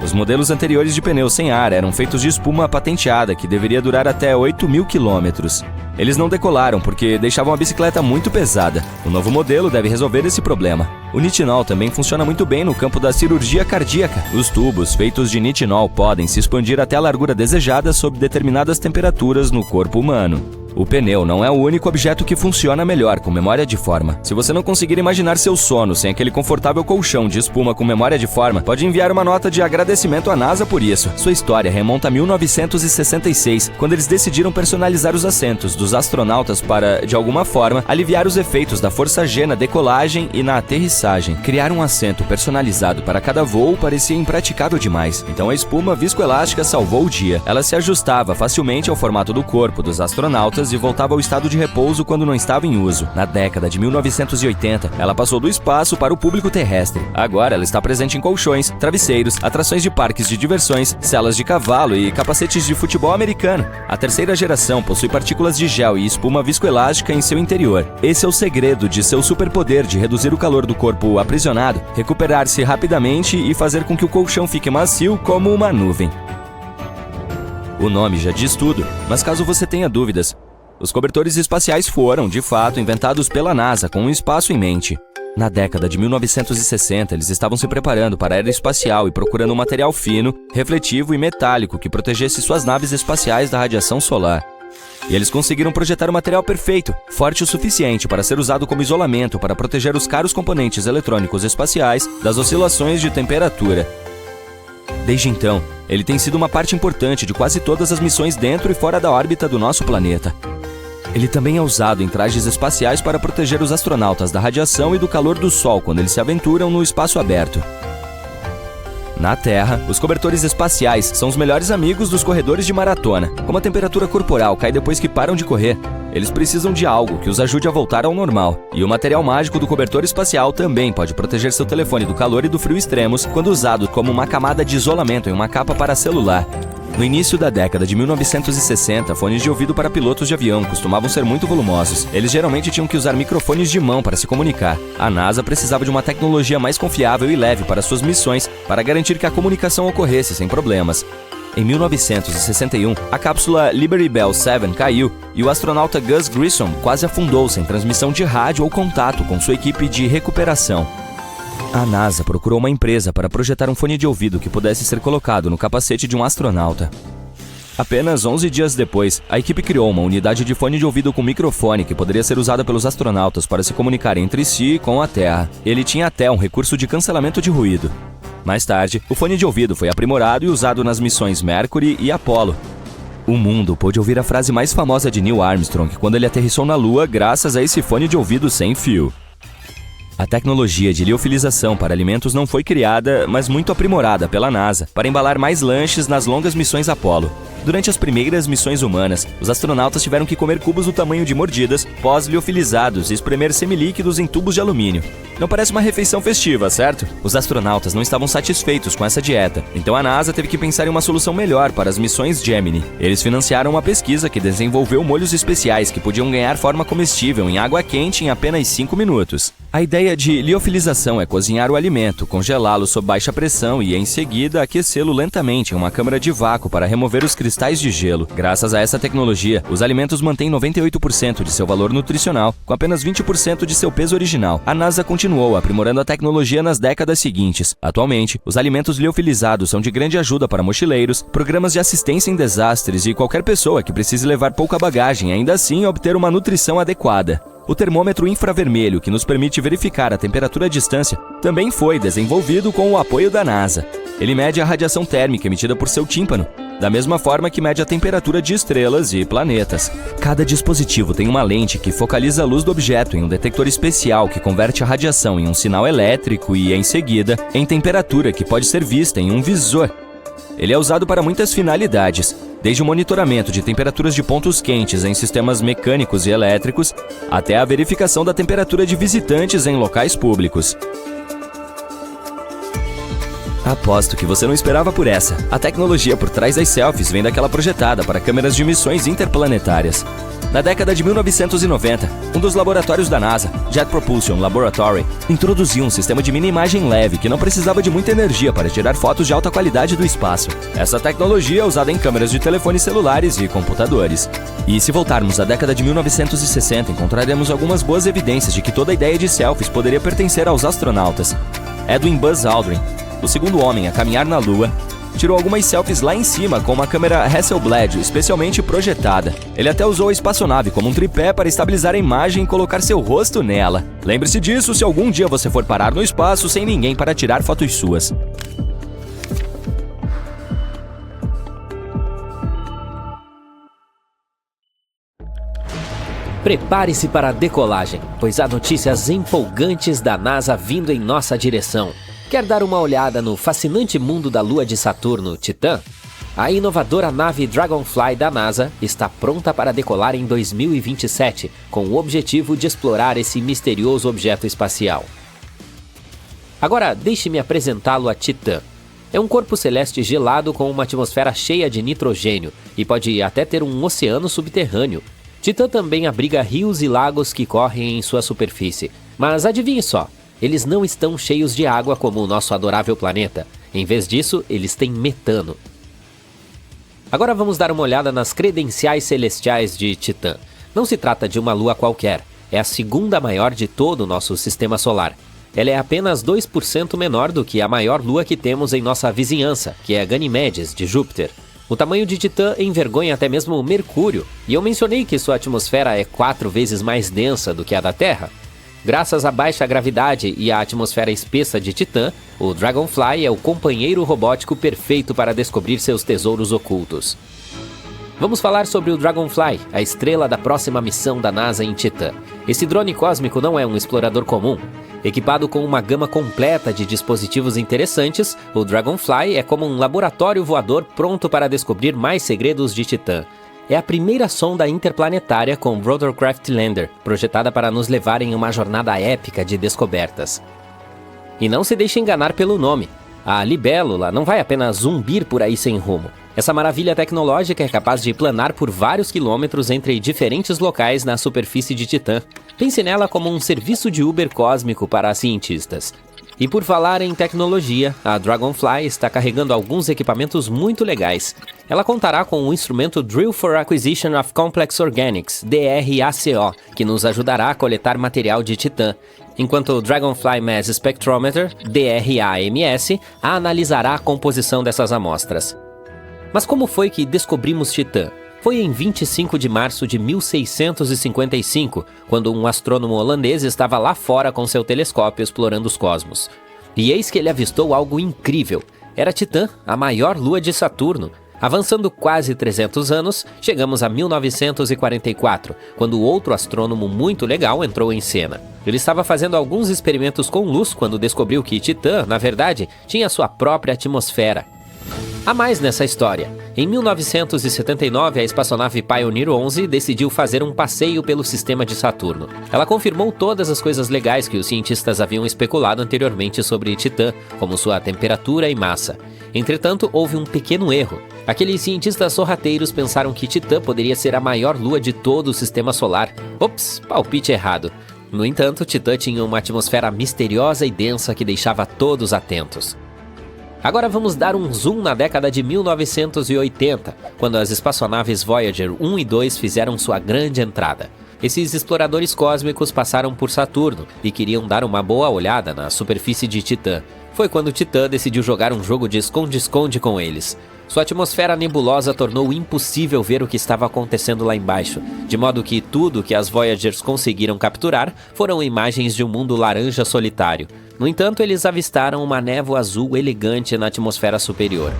Os modelos anteriores de pneus sem ar eram feitos de espuma patenteada, que deveria durar até 8.000 quilômetros. Eles não decolaram porque deixavam a bicicleta muito pesada. O novo modelo deve resolver esse problema. O nitinol também funciona muito bem no campo da cirurgia cardíaca. Os tubos feitos de nitinol podem se expandir até a largura desejada sob determinadas temperaturas no corpo humano. O pneu não é o único objeto que funciona melhor com memória de forma. Se você não conseguir imaginar seu sono sem aquele confortável colchão de espuma com memória de forma, pode enviar uma nota de agradecimento à NASA por isso. Sua história remonta a 1966, quando eles decidiram personalizar os assentos dos astronautas para, de alguma forma, aliviar os efeitos da força G na decolagem e na aterrissagem. Criar um assento personalizado para cada voo parecia impraticável demais, então a espuma viscoelástica salvou o dia. Ela se ajustava facilmente ao formato do corpo dos astronautas e voltava ao estado de repouso quando não estava em uso. Na década de 1980, ela passou do espaço para o público terrestre. Agora ela está presente em colchões, travesseiros, atrações de parques de diversões, celas de cavalo e capacetes de futebol americano. A terceira geração possui partículas de gel e espuma viscoelástica em seu interior. Esse é o segredo de seu superpoder de reduzir o calor do corpo aprisionado, recuperar-se rapidamente e fazer com que o colchão fique macio como uma nuvem. O nome já diz tudo, mas caso você tenha dúvidas, os cobertores espaciais foram, de fato, inventados pela NASA com um espaço em mente. Na década de 1960, eles estavam se preparando para a era espacial e procurando um material fino, refletivo e metálico que protegesse suas naves espaciais da radiação solar. E eles conseguiram projetar o material perfeito, forte o suficiente para ser usado como isolamento para proteger os caros componentes eletrônicos espaciais das oscilações de temperatura. Desde então, ele tem sido uma parte importante de quase todas as missões dentro e fora da órbita do nosso planeta. Ele também é usado em trajes espaciais para proteger os astronautas da radiação e do calor do Sol quando eles se aventuram no espaço aberto. Na Terra, os cobertores espaciais são os melhores amigos dos corredores de maratona. Como a temperatura corporal cai depois que param de correr, eles precisam de algo que os ajude a voltar ao normal. E o material mágico do cobertor espacial também pode proteger seu telefone do calor e do frio extremos quando usado como uma camada de isolamento em uma capa para celular. No início da década de 1960, fones de ouvido para pilotos de avião costumavam ser muito volumosos. Eles geralmente tinham que usar microfones de mão para se comunicar. A NASA precisava de uma tecnologia mais confiável e leve para suas missões, para garantir que a comunicação ocorresse sem problemas. Em 1961, a cápsula Liberty Bell 7 caiu e o astronauta Gus Grissom quase afundou sem transmissão de rádio ou contato com sua equipe de recuperação. A NASA procurou uma empresa para projetar um fone de ouvido que pudesse ser colocado no capacete de um astronauta. Apenas 11 dias depois, a equipe criou uma unidade de fone de ouvido com microfone que poderia ser usada pelos astronautas para se comunicar entre si e com a Terra. Ele tinha até um recurso de cancelamento de ruído. Mais tarde, o fone de ouvido foi aprimorado e usado nas missões Mercury e Apollo. O mundo pôde ouvir a frase mais famosa de Neil Armstrong quando ele aterrissou na Lua graças a esse fone de ouvido sem fio. A tecnologia de liofilização para alimentos não foi criada, mas muito aprimorada pela NASA para embalar mais lanches nas longas missões Apollo. Durante as primeiras missões humanas, os astronautas tiveram que comer cubos do tamanho de mordidas, pós-liofilizados e espremer semilíquidos em tubos de alumínio. Não parece uma refeição festiva, certo? Os astronautas não estavam satisfeitos com essa dieta, então a NASA teve que pensar em uma solução melhor para as missões Gemini. Eles financiaram uma pesquisa que desenvolveu molhos especiais que podiam ganhar forma comestível em água quente em apenas 5 minutos. A ideia de liofilização é cozinhar o alimento, congelá-lo sob baixa pressão e, em seguida, aquecê-lo lentamente em uma câmara de vácuo para remover os cristais de gelo. Graças a essa tecnologia, os alimentos mantêm 98% de seu valor nutricional, com apenas 20% de seu peso original. A NASA continuou aprimorando a tecnologia nas décadas seguintes. Atualmente, os alimentos liofilizados são de grande ajuda para mochileiros, programas de assistência em desastres e qualquer pessoa que precise levar pouca bagagem, ainda assim obter uma nutrição adequada. O termômetro infravermelho, que nos permite verificar a temperatura à distância, também foi desenvolvido com o apoio da NASA. Ele mede a radiação térmica emitida por seu tímpano, da mesma forma que mede a temperatura de estrelas e planetas. Cada dispositivo tem uma lente que focaliza a luz do objeto em um detector especial que converte a radiação em um sinal elétrico e, em seguida, em temperatura que pode ser vista em um visor. Ele é usado para muitas finalidades, desde o monitoramento de temperaturas de pontos quentes em sistemas mecânicos e elétricos, até a verificação da temperatura de visitantes em locais públicos. Aposto que você não esperava por essa. A tecnologia por trás das selfies vem daquela projetada para câmeras de missões interplanetárias. Na década de 1990, um dos laboratórios da NASA, Jet Propulsion Laboratory, introduziu um sistema de mini-imagem leve que não precisava de muita energia para tirar fotos de alta qualidade do espaço. Essa tecnologia é usada em câmeras de telefones celulares e computadores. E se voltarmos à década de 1960, encontraremos algumas boas evidências de que toda a ideia de selfies poderia pertencer aos astronautas. Edwin Buzz Aldrin, o segundo homem a caminhar na Lua, tirou algumas selfies lá em cima com uma câmera Hasselblad especialmente projetada. Ele até usou a espaçonave como um tripé para estabilizar a imagem e colocar seu rosto nela. Lembre-se disso se algum dia você for parar no espaço sem ninguém para tirar fotos suas. Prepare-se para a decolagem, pois há notícias empolgantes da NASA vindo em nossa direção. Quer dar uma olhada no fascinante mundo da lua de Saturno, Titã? A inovadora nave Dragonfly da NASA está pronta para decolar em 2027, com o objetivo de explorar esse misterioso objeto espacial. Agora, deixe-me apresentá-lo a Titã. É um corpo celeste gelado com uma atmosfera cheia de nitrogênio e pode até ter um oceano subterrâneo. Titã também abriga rios e lagos que correm em sua superfície. Mas adivinhe só, eles não estão cheios de água como o nosso adorável planeta. Em vez disso, eles têm metano. Agora vamos dar uma olhada nas credenciais celestiais de Titã. Não se trata de uma lua qualquer, é a segunda maior de todo o nosso sistema solar. Ela é apenas 2% menor do que a maior lua que temos em nossa vizinhança, que é Ganimedes, de Júpiter. O tamanho de Titã envergonha até mesmo Mercúrio, e eu mencionei que sua atmosfera é 4 vezes mais densa do que a da Terra. Graças à baixa gravidade e à atmosfera espessa de Titã, o Dragonfly é o companheiro robótico perfeito para descobrir seus tesouros ocultos. Vamos falar sobre o Dragonfly, a estrela da próxima missão da NASA em Titã. Esse drone cósmico não é um explorador comum. Equipado com uma gama completa de dispositivos interessantes, o Dragonfly é como um laboratório voador pronto para descobrir mais segredos de Titã. É a primeira sonda interplanetária com Rotorcraft Lander, projetada para nos levar em uma jornada épica de descobertas. E não se deixe enganar pelo nome. A libélula não vai apenas zumbir por aí sem rumo. Essa maravilha tecnológica é capaz de planar por vários quilômetros entre diferentes locais na superfície de Titã. Pense nela como um serviço de Uber cósmico para cientistas. E por falar em tecnologia, a Dragonfly está carregando alguns equipamentos muito legais. Ela contará com o instrumento Drill for Acquisition of Complex Organics, DRACO, que nos ajudará a coletar material de Titã, enquanto o Dragonfly Mass Spectrometer, DRAMS, analisará a composição dessas amostras. Mas como foi que descobrimos Titã? Foi em 25 de março de 1655, quando um astrônomo holandês estava lá fora com seu telescópio explorando os cosmos. E eis que ele avistou algo incrível. Era Titã, a maior lua de Saturno. Avançando quase 300 anos, chegamos a 1944, quando outro astrônomo muito legal entrou em cena. Ele estava fazendo alguns experimentos com luz quando descobriu que Titã, na verdade, tinha sua própria atmosfera. Há mais nessa história. Em 1979, a espaçonave Pioneer 11 decidiu fazer um passeio pelo sistema de Saturno. Ela confirmou todas as coisas legais que os cientistas haviam especulado anteriormente sobre Titã, como sua temperatura e massa. Entretanto, houve um pequeno erro. Aqueles cientistas sorrateiros pensaram que Titã poderia ser a maior lua de todo o sistema solar. Ops, palpite errado. No entanto, Titã tinha uma atmosfera misteriosa e densa que deixava todos atentos. Agora vamos dar um zoom na década de 1980, quando as espaçonaves Voyager 1 e 2 fizeram sua grande entrada. Esses exploradores cósmicos passaram por Saturno e queriam dar uma boa olhada na superfície de Titã. Foi quando Titã decidiu jogar um jogo de esconde-esconde com eles. Sua atmosfera nebulosa tornou impossível ver o que estava acontecendo lá embaixo, de modo que tudo que as Voyagers conseguiram capturar foram imagens de um mundo laranja solitário. No entanto, eles avistaram uma névoa azul elegante na atmosfera superior.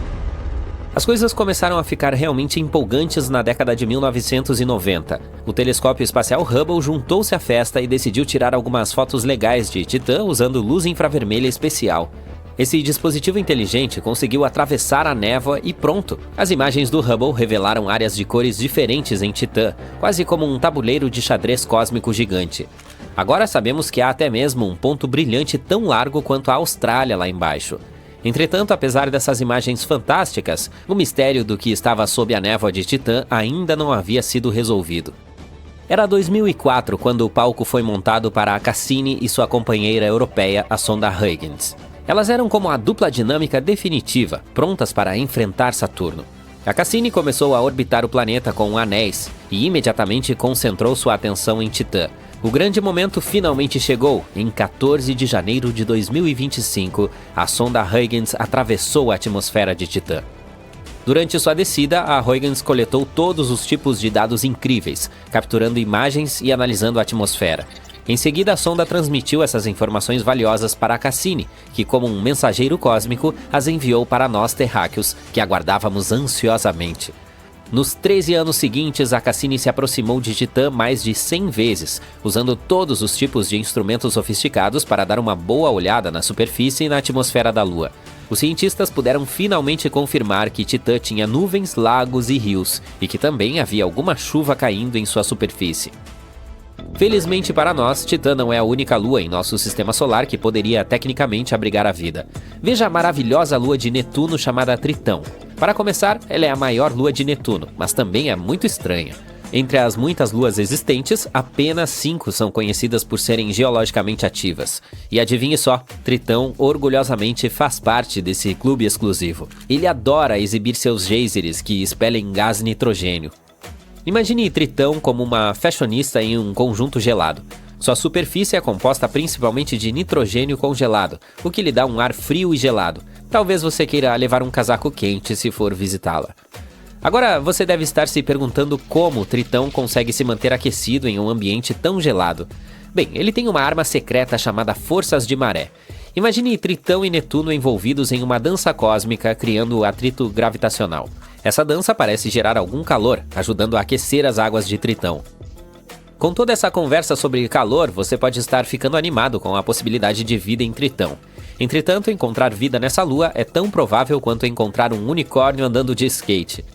As coisas começaram a ficar realmente empolgantes na década de 1990. O telescópio espacial Hubble juntou-se à festa e decidiu tirar algumas fotos legais de Titã usando luz infravermelha especial. Esse dispositivo inteligente conseguiu atravessar a névoa e pronto! As imagens do Hubble revelaram áreas de cores diferentes em Titã, quase como um tabuleiro de xadrez cósmico gigante. Agora sabemos que há até mesmo um ponto brilhante tão largo quanto a Austrália lá embaixo. Entretanto, apesar dessas imagens fantásticas, o mistério do que estava sob a névoa de Titã ainda não havia sido resolvido. Era 2004 quando o palco foi montado para a Cassini e sua companheira europeia, a sonda Huygens. Elas eram como a dupla dinâmica definitiva, prontas para enfrentar Saturno. A Cassini começou a orbitar o planeta com anéis e imediatamente concentrou sua atenção em Titã. O grande momento finalmente chegou. Em 14 de janeiro de 2025, a sonda Huygens atravessou a atmosfera de Titã. Durante sua descida, a Huygens coletou todos os tipos de dados incríveis, capturando imagens e analisando a atmosfera. Em seguida, a sonda transmitiu essas informações valiosas para a Cassini, que, como um mensageiro cósmico, as enviou para nós terráqueos, que aguardávamos ansiosamente. Nos 13 anos seguintes, a Cassini se aproximou de Titã mais de 100 vezes, usando todos os tipos de instrumentos sofisticados para dar uma boa olhada na superfície e na atmosfera da Lua. Os cientistas puderam finalmente confirmar que Titã tinha nuvens, lagos e rios, e que também havia alguma chuva caindo em sua superfície. Felizmente para nós, Titã não é a única lua em nosso sistema solar que poderia tecnicamente abrigar a vida. Veja a maravilhosa lua de Netuno chamada Tritão. Para começar, ela é a maior lua de Netuno, mas também é muito estranha. Entre as muitas luas existentes, apenas 5 são conhecidas por serem geologicamente ativas. E adivinhe só, Tritão orgulhosamente faz parte desse clube exclusivo. Ele adora exibir seus geysers que expelem gás nitrogênio. Imagine Tritão como uma fashionista em um conjunto gelado. Sua superfície é composta principalmente de nitrogênio congelado, o que lhe dá um ar frio e gelado. Talvez você queira levar um casaco quente se for visitá-la. Agora, você deve estar se perguntando como Tritão consegue se manter aquecido em um ambiente tão gelado. Bem, ele tem uma arma secreta chamada Forças de Maré. Imagine Tritão e Netuno envolvidos em uma dança cósmica, criando atrito gravitacional. Essa dança parece gerar algum calor, ajudando a aquecer as águas de Tritão. Com toda essa conversa sobre calor, você pode estar ficando animado com a possibilidade de vida em Tritão. Entretanto, encontrar vida nessa lua é tão provável quanto encontrar um unicórnio andando de skate.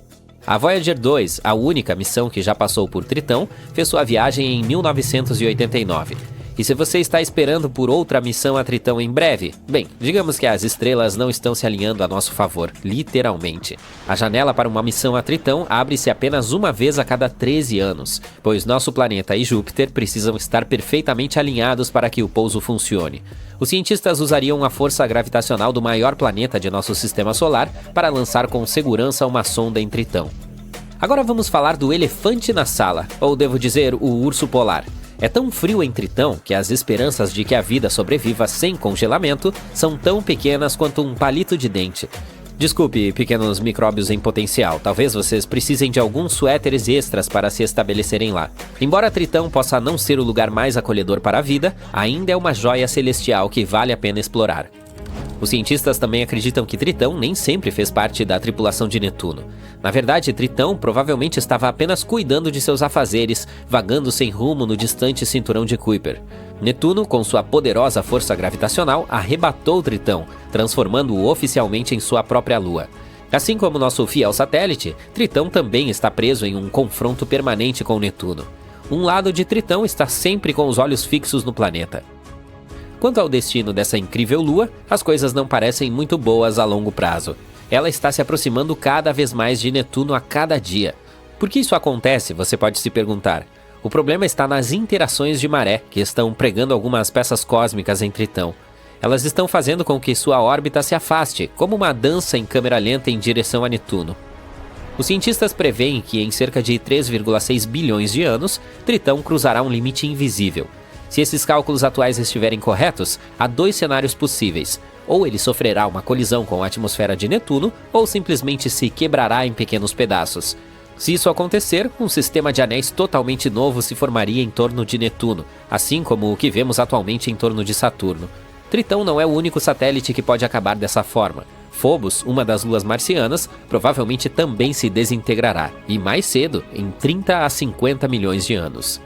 A Voyager 2, a única missão que já passou por Tritão, fez sua viagem em 1989. E se você está esperando por outra missão a Tritão em breve, bem, digamos que as estrelas não estão se alinhando a nosso favor, literalmente. A janela para uma missão a Tritão abre-se apenas uma vez a cada 13 anos, pois nosso planeta e Júpiter precisam estar perfeitamente alinhados para que o pouso funcione. Os cientistas usariam a força gravitacional do maior planeta de nosso sistema solar para lançar com segurança uma sonda em Tritão. Agora vamos falar do elefante na sala, ou devo dizer, o urso polar. É tão frio em Tritão que as esperanças de que a vida sobreviva sem congelamento são tão pequenas quanto um palito de dente. Desculpe, pequenos micróbios em potencial, talvez vocês precisem de alguns suéteres extras para se estabelecerem lá. Embora Tritão possa não ser o lugar mais acolhedor para a vida, ainda é uma joia celestial que vale a pena explorar. Os cientistas também acreditam que Tritão nem sempre fez parte da tripulação de Netuno. Na verdade, Tritão provavelmente estava apenas cuidando de seus afazeres, vagando sem rumo no distante cinturão de Kuiper. Netuno, com sua poderosa força gravitacional, arrebatou Tritão, transformando-o oficialmente em sua própria lua. Assim como nosso fiel satélite, Tritão também está preso em um confronto permanente com Netuno. Um lado de Tritão está sempre com os olhos fixos no planeta. Quanto ao destino dessa incrível lua, as coisas não parecem muito boas a longo prazo. Ela está se aproximando cada vez mais de Netuno a cada dia. Por que isso acontece, você pode se perguntar. O problema está nas interações de maré, que estão pregando algumas peças cósmicas em Tritão. Elas estão fazendo com que sua órbita se afaste, como uma dança em câmera lenta em direção a Netuno. Os cientistas preveem que em cerca de 3,6 bilhões de anos, Tritão cruzará um limite invisível. Se esses cálculos atuais estiverem corretos, há 2 cenários possíveis. Ou ele sofrerá uma colisão com a atmosfera de Netuno, ou simplesmente se quebrará em pequenos pedaços. Se isso acontecer, um sistema de anéis totalmente novo se formaria em torno de Netuno, assim como o que vemos atualmente em torno de Saturno. Tritão não é o único satélite que pode acabar dessa forma. Phobos, uma das luas marcianas, provavelmente também se desintegrará, e mais cedo, em 30 a 50 milhões de anos.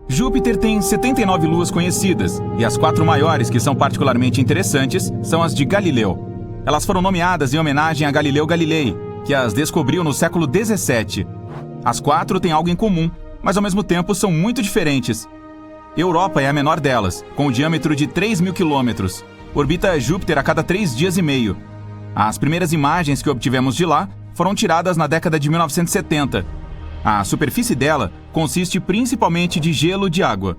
Júpiter tem 79 luas conhecidas, e as 4 maiores que são particularmente interessantes são as de Galileu. Elas foram nomeadas em homenagem a Galileu Galilei, que as descobriu no século XVII. As 4 têm algo em comum, mas ao mesmo tempo são muito diferentes. Europa é a menor delas, com o diâmetro de 3.000 quilômetros. Orbita Júpiter a cada 3 dias e meio. As primeiras imagens que obtivemos de lá foram tiradas na década de 1970. A superfície dela consiste principalmente de gelo de água.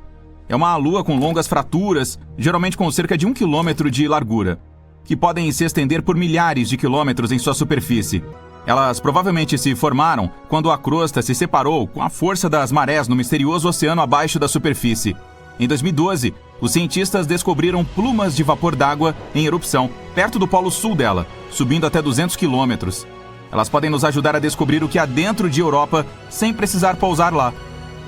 É uma lua com longas fraturas, geralmente com cerca de 1 quilômetro de largura, que podem se estender por milhares de quilômetros em sua superfície. Elas provavelmente se formaram quando a crosta se separou com a força das marés no misterioso oceano abaixo da superfície. Em 2012, os cientistas descobriram plumas de vapor d'água em erupção, perto do polo sul dela, subindo até 200 quilômetros. Elas podem nos ajudar a descobrir o que há dentro de Europa sem precisar pousar lá.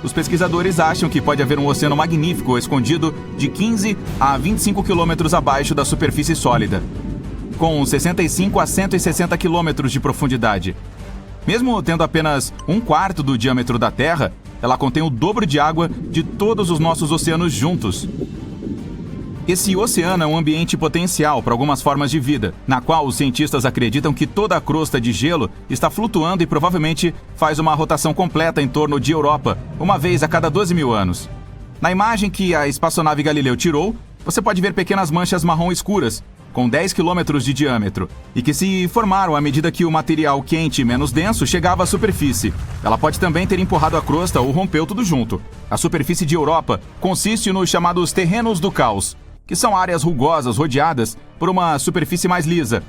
Os pesquisadores acham que pode haver um oceano magnífico escondido de 15 a 25 quilômetros abaixo da superfície sólida, com 65 a 160 quilômetros de profundidade. Mesmo tendo apenas 1/4 do diâmetro da Terra, ela contém o dobro de água de todos os nossos oceanos juntos. Esse oceano é um ambiente potencial para algumas formas de vida, na qual os cientistas acreditam que toda a crosta de gelo está flutuando e provavelmente faz uma rotação completa em torno de Europa, uma vez a cada 12 mil anos. Na imagem que a espaçonave Galileu tirou, você pode ver pequenas manchas marrom escuras, com 10 quilômetros de diâmetro, e que se formaram à medida que o material quente e menos denso chegava à superfície. Ela pode também ter empurrado a crosta ou rompeu tudo junto. A superfície de Europa consiste nos chamados terrenos do caos, que são áreas rugosas rodeadas por uma superfície mais lisa.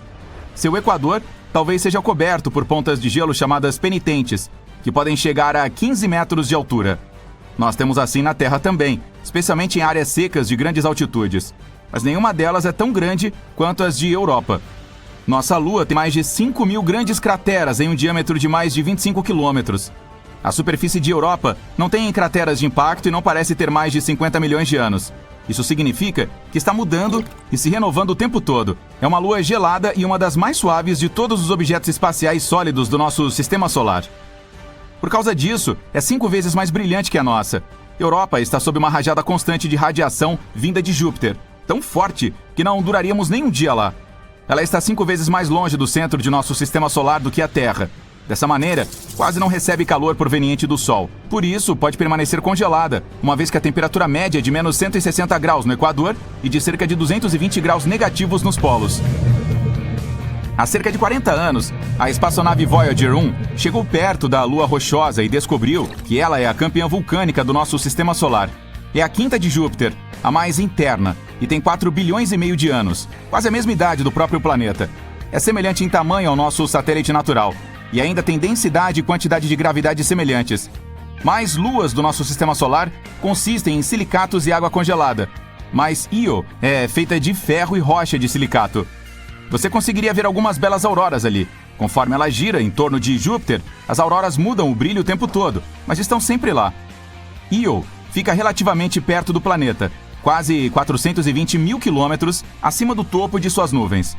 Seu equador talvez seja coberto por pontas de gelo chamadas penitentes, que podem chegar a 15 metros de altura. Nós temos assim na Terra também, especialmente em áreas secas de grandes altitudes. Mas nenhuma delas é tão grande quanto as de Europa. Nossa Lua tem mais de 5.000 grandes crateras em um diâmetro de mais de 25 quilômetros. A superfície de Europa não tem crateras de impacto e não parece ter mais de 50 milhões de anos. Isso significa que está mudando e se renovando o tempo todo. É uma lua gelada e uma das mais suaves de todos os objetos espaciais sólidos do nosso sistema solar. Por causa disso, é 5 vezes mais brilhante que a nossa. Europa está sob uma rajada constante de radiação vinda de Júpiter, tão forte que não duraríamos nem um dia lá. Ela está 5 vezes mais longe do centro de nosso sistema solar do que a Terra. Dessa maneira, quase não recebe calor proveniente do Sol. Por isso, pode permanecer congelada, uma vez que a temperatura média é de menos 160 graus no Equador e de cerca de 220 graus negativos nos polos. Há cerca de 40 anos, a espaçonave Voyager 1 chegou perto da Lua rochosa e descobriu que ela é a campeã vulcânica do nosso sistema solar. É a quinta de Júpiter, a mais interna, e tem 4 bilhões e meio de anos, quase a mesma idade do próprio planeta. É semelhante em tamanho ao nosso satélite natural, e ainda tem densidade e quantidade de gravidade semelhantes. Mais luas do nosso sistema solar consistem em silicatos e água congelada, mas Io é feita de ferro e rocha de silicato. Você conseguiria ver algumas belas auroras ali. Conforme ela gira em torno de Júpiter, as auroras mudam o brilho o tempo todo, mas estão sempre lá. Io fica relativamente perto do planeta, quase 420 mil quilômetros acima do topo de suas nuvens.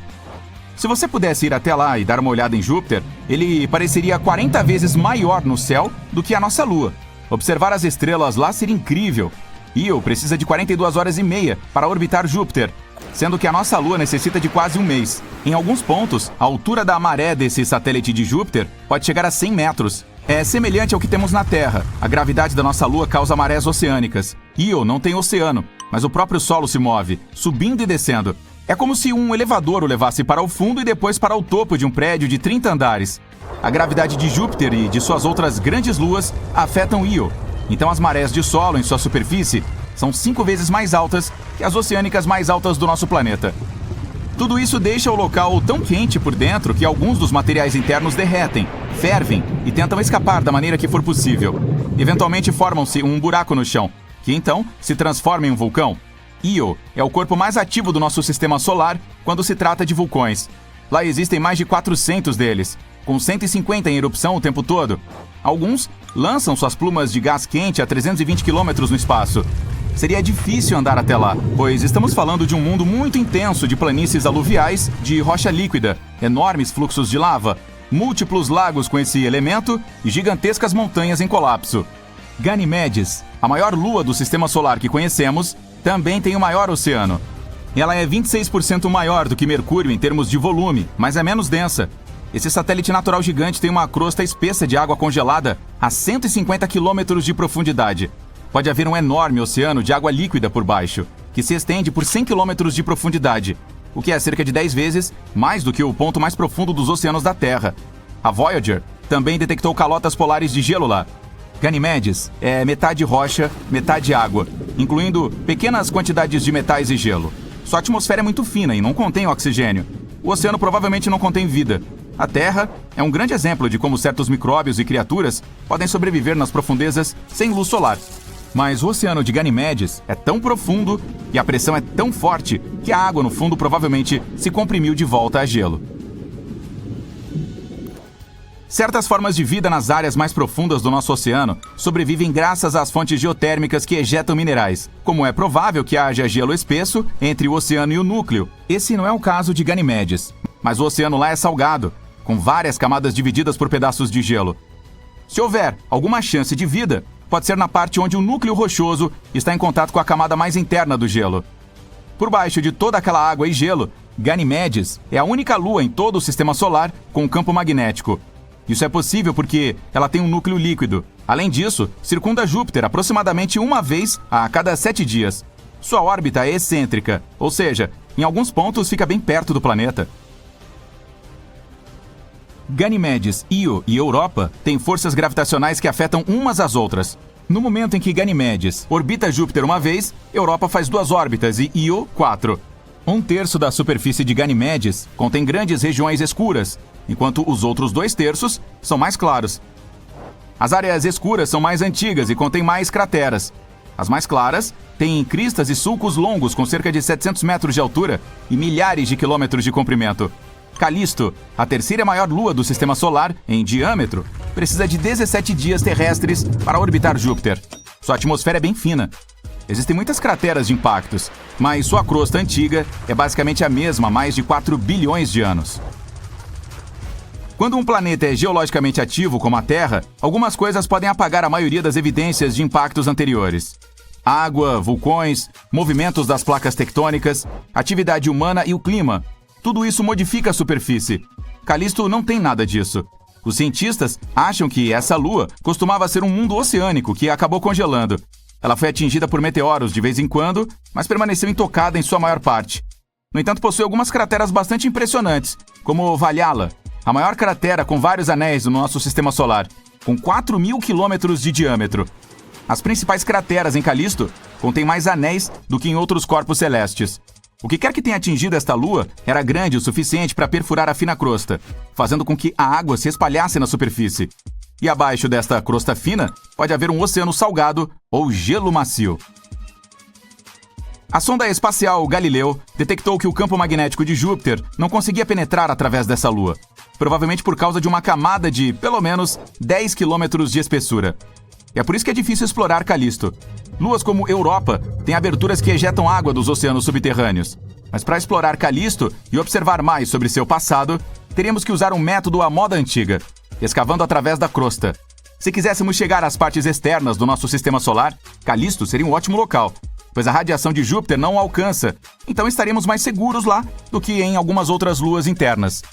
Se você pudesse ir até lá e dar uma olhada em Júpiter, ele pareceria 40 vezes maior no céu do que a nossa Lua. Observar as estrelas lá seria incrível. Io precisa de 42 horas e meia para orbitar Júpiter, sendo que a nossa Lua necessita de quase um mês. Em alguns pontos, a altura da maré desse satélite de Júpiter pode chegar a 100 metros. É semelhante ao que temos na Terra. A gravidade da nossa Lua causa marés oceânicas. Io não tem oceano, mas o próprio solo se move, subindo e descendo. É como se um elevador o levasse para o fundo e depois para o topo de um prédio de 30 andares. A gravidade de Júpiter e de suas outras grandes luas afetam Io. Então as marés de solo em sua superfície são 5 vezes mais altas que as oceânicas mais altas do nosso planeta. Tudo isso deixa o local tão quente por dentro que alguns dos materiais internos derretem, fervem e tentam escapar da maneira que for possível. Eventualmente formam-se um buraco no chão, que então se transforma em um vulcão. Io é o corpo mais ativo do nosso sistema solar quando se trata de vulcões. Lá existem mais de 400 deles, com 150 em erupção o tempo todo. Alguns lançam suas plumas de gás quente a 320 km no espaço. Seria difícil andar até lá, pois estamos falando de um mundo muito intenso de planícies aluviais de rocha líquida, enormes fluxos de lava, múltiplos lagos com esse elemento e gigantescas montanhas em colapso. Ganymedes, a maior lua do sistema solar que conhecemos, também tem o maior oceano. Ela é 26% maior do que Mercúrio em termos de volume, mas é menos densa. Esse satélite natural gigante tem uma crosta espessa de água congelada a 150 quilômetros de profundidade. Pode haver um enorme oceano de água líquida por baixo, que se estende por 100 quilômetros de profundidade, o que é cerca de 10 vezes mais do que o ponto mais profundo dos oceanos da Terra. A Voyager também detectou calotas polares de gelo lá. Ganymedes é metade rocha, metade água, incluindo pequenas quantidades de metais e gelo. Sua atmosfera é muito fina e não contém oxigênio. O oceano provavelmente não contém vida. A Terra é um grande exemplo de como certos micróbios e criaturas podem sobreviver nas profundezas sem luz solar. Mas o oceano de Ganimedes é tão profundo e a pressão é tão forte que a água no fundo provavelmente se comprimiu de volta a gelo. Certas formas de vida nas áreas mais profundas do nosso oceano sobrevivem graças às fontes geotérmicas que ejetam minerais. Como é provável que haja gelo espesso entre o oceano e o núcleo, esse não é o caso de Ganimedes. Mas o oceano lá é salgado, com várias camadas divididas por pedaços de gelo. Se houver alguma chance de vida, pode ser na parte onde o núcleo rochoso está em contato com a camada mais interna do gelo. Por baixo de toda aquela água e gelo, Ganimedes é a única lua em todo o sistema solar com um campo magnético. Isso é possível porque ela tem um núcleo líquido. Além disso, circunda Júpiter aproximadamente uma vez a cada 7 dias. Sua órbita é excêntrica, ou seja, em alguns pontos fica bem perto do planeta. Ganimedes, Io e Europa têm forças gravitacionais que afetam umas às outras. No momento em que Ganimedes orbita Júpiter uma vez, Europa faz 2 órbitas e Io 4. 1/3 da superfície de Ganimedes contém grandes regiões escuras, enquanto os outros 2/3 são mais claros. As áreas escuras são mais antigas e contêm mais crateras. As mais claras têm cristas e sulcos longos com cerca de 700 metros de altura e milhares de quilômetros de comprimento. Calisto, a terceira maior lua do sistema solar em diâmetro, precisa de 17 dias terrestres para orbitar Júpiter. Sua atmosfera é bem fina. Existem muitas crateras de impactos, mas sua crosta antiga é basicamente a mesma há mais de 4 bilhões de anos. Quando um planeta é geologicamente ativo, como a Terra, algumas coisas podem apagar a maioria das evidências de impactos anteriores. Água, vulcões, movimentos das placas tectônicas, atividade humana e o clima. Tudo isso modifica a superfície. Calisto não tem nada disso. Os cientistas acham que essa lua costumava ser um mundo oceânico que acabou congelando. Ela foi atingida por meteoros de vez em quando, mas permaneceu intocada em sua maior parte. No entanto, possui algumas crateras bastante impressionantes, como Valhalla, a maior cratera com vários anéis do nosso sistema solar, com 4.000 quilômetros de diâmetro. As principais crateras em Calisto contêm mais anéis do que em outros corpos celestes. O que quer que tenha atingido esta lua era grande o suficiente para perfurar a fina crosta, fazendo com que a água se espalhasse na superfície. E abaixo desta crosta fina pode haver um oceano salgado ou gelo macio. A sonda espacial Galileu detectou que o campo magnético de Júpiter não conseguia penetrar através dessa lua, provavelmente por causa de uma camada de, pelo menos, 10 quilômetros de espessura. E é por isso que é difícil explorar Calisto. Luas como Europa têm aberturas que ejetam água dos oceanos subterrâneos. Mas para explorar Calisto e observar mais sobre seu passado, teríamos que usar um método à moda antiga, escavando através da crosta. Se quiséssemos chegar às partes externas do nosso sistema solar, Calisto seria um ótimo local, pois a radiação de Júpiter não o alcança, então estaríamos mais seguros lá do que em algumas outras luas internas.